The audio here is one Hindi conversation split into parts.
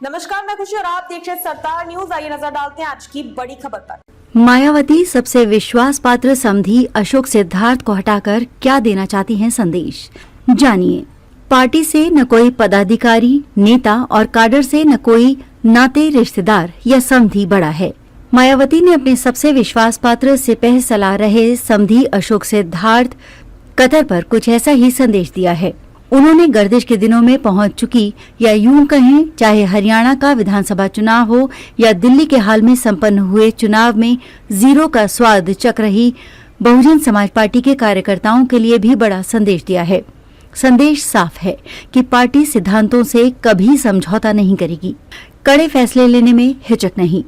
नमस्कार, मैं खुशी और आप देख रहे हैं सरदार न्यूज। आइए नजर डालते हैं आज की बड़ी खबर पर। मायावती सबसे विश्वास पात्र समधी अशोक सिद्धार्थ को हटाकर क्या देना चाहती हैं संदेश, जानिए। पार्टी से न कोई पदाधिकारी, नेता और काडर से न कोई नाते रिश्तेदार या समधी बड़ा है। मायावती ने अपने सबसे विश्वास पात्र सिपह सलाह रहे समधी अशोक सिद्धार्थ कतर पर कुछ ऐसा ही संदेश दिया है। उन्होंने गर्दिश के दिनों में पहुंच चुकी, या यूं कहें चाहे हरियाणा का विधानसभा चुनाव हो या दिल्ली के हाल में संपन्न हुए चुनाव में जीरो का स्वाद चख रही बहुजन समाज पार्टी के कार्यकर्ताओं के लिए भी बड़ा संदेश दिया है। संदेश साफ है कि पार्टी सिद्धांतों से कभी समझौता नहीं करेगी, कड़े फैसले लेने में हिचक नहीं।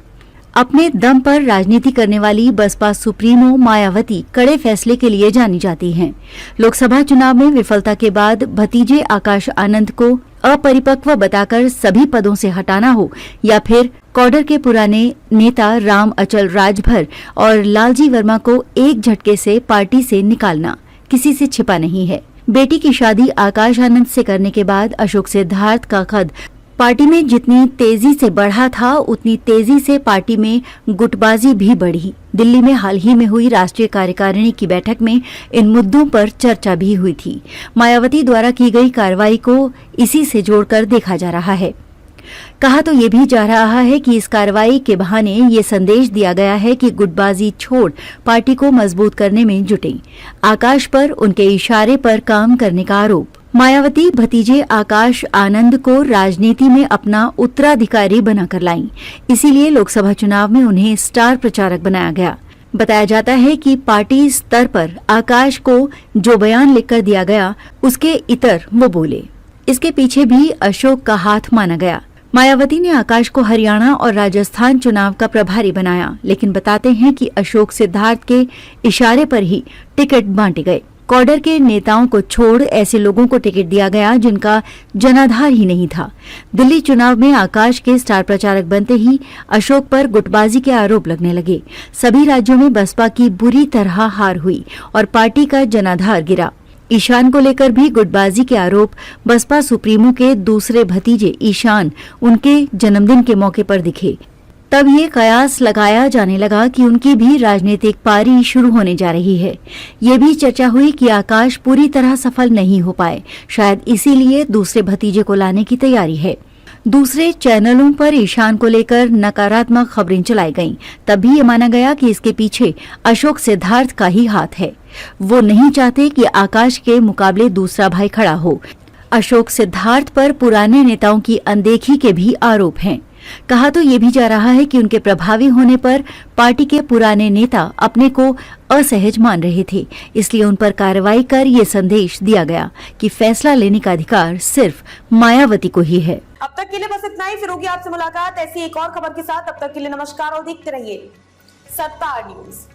अपने दम पर राजनीति करने वाली बसपा सुप्रीमो मायावती कड़े फैसले के लिए जानी जाती हैं। लोकसभा चुनाव में विफलता के बाद भतीजे आकाश आनंद को अपरिपक्व बताकर सभी पदों से हटाना हो या फिर कॉडर के पुराने नेता राम अचल राजभर और लालजी वर्मा को एक झटके से पार्टी से निकालना किसी से छिपा नहीं है। बेटी की शादी आकाश आनंद से करने के बाद अशोक सिद्धार्थ का कद पार्टी में जितनी तेजी से बढ़ा था, उतनी तेजी से पार्टी में गुटबाजी भी बढ़ी। दिल्ली में हाल ही में हुई राष्ट्रीय कार्यकारिणी की बैठक में इन मुद्दों पर चर्चा भी हुई थी। मायावती द्वारा की गई कार्रवाई को इसी से जोड़कर देखा जा रहा है। कहा तो ये भी जा रहा है कि इस कार्रवाई के बहाने ये संदेश दिया गया है कि गुटबाजी छोड़ पार्टी को मजबूत करने में जुटे। आकाश पर उनके इशारे पर काम करने का आरोप। मायावती भतीजे आकाश आनंद को राजनीति में अपना उत्तराधिकारी बनाकर लाईं, इसीलिए लोकसभा चुनाव में उन्हें स्टार प्रचारक बनाया गया। बताया जाता है कि पार्टी स्तर पर आकाश को जो बयान लिखकर दिया गया, उसके इतर वो बोले। इसके पीछे भी अशोक का हाथ माना गया। मायावती ने आकाश को हरियाणा और राजस्थान चुनाव का प्रभारी बनाया, लेकिन बताते हैं कि अशोक सिद्धार्थ के इशारे पर ही टिकट बांटे गए। कॉडर के नेताओं को छोड़ ऐसे लोगों को टिकट दिया गया जिनका जनाधार ही नहीं था। दिल्ली चुनाव में आकाश के स्टार प्रचारक बनते ही अशोक पर गुटबाजी के आरोप लगने लगे। सभी राज्यों में बसपा की बुरी तरह हार हुई और पार्टी का जनाधार गिरा। ईशान को लेकर भी गुटबाजी के आरोप बसपा सुप्रीमो के दूसरे भतीजे ईशान उनके जन्मदिन के मौके पर दिखे। तब ये कयास लगाया जाने लगा कि उनकी भी राजनीतिक पारी शुरू होने जा रही है। ये भी चर्चा हुई कि आकाश पूरी तरह सफल नहीं हो पाए, शायद इसीलिए दूसरे भतीजे को लाने की तैयारी है। दूसरे चैनलों पर ईशान को लेकर नकारात्मक खबरें चलाई गईं। तब भी ये माना गया कि इसके पीछे अशोक सिद्धार्थ का ही हाथ है। वो नहीं चाहते कि आकाश के मुकाबले दूसरा भाई खड़ा हो। अशोक सिद्धार्थ पर पुराने नेताओं की अनदेखी के भी आरोप हैं। कहा तो ये भी जा रहा है कि उनके प्रभावी होने पर पार्टी के पुराने नेता अपने को असहज मान रहे थे, इसलिए उन पर कार्रवाई कर ये संदेश दिया गया कि फैसला लेने का अधिकार सिर्फ मायावती को ही है। अब तक के लिए बस इतना ही। फिर होगी आपसे मुलाकात ऐसी एक और खबर के साथ। अब तक के लिए नमस्कार और देखते रहिए सरदार न्यूज।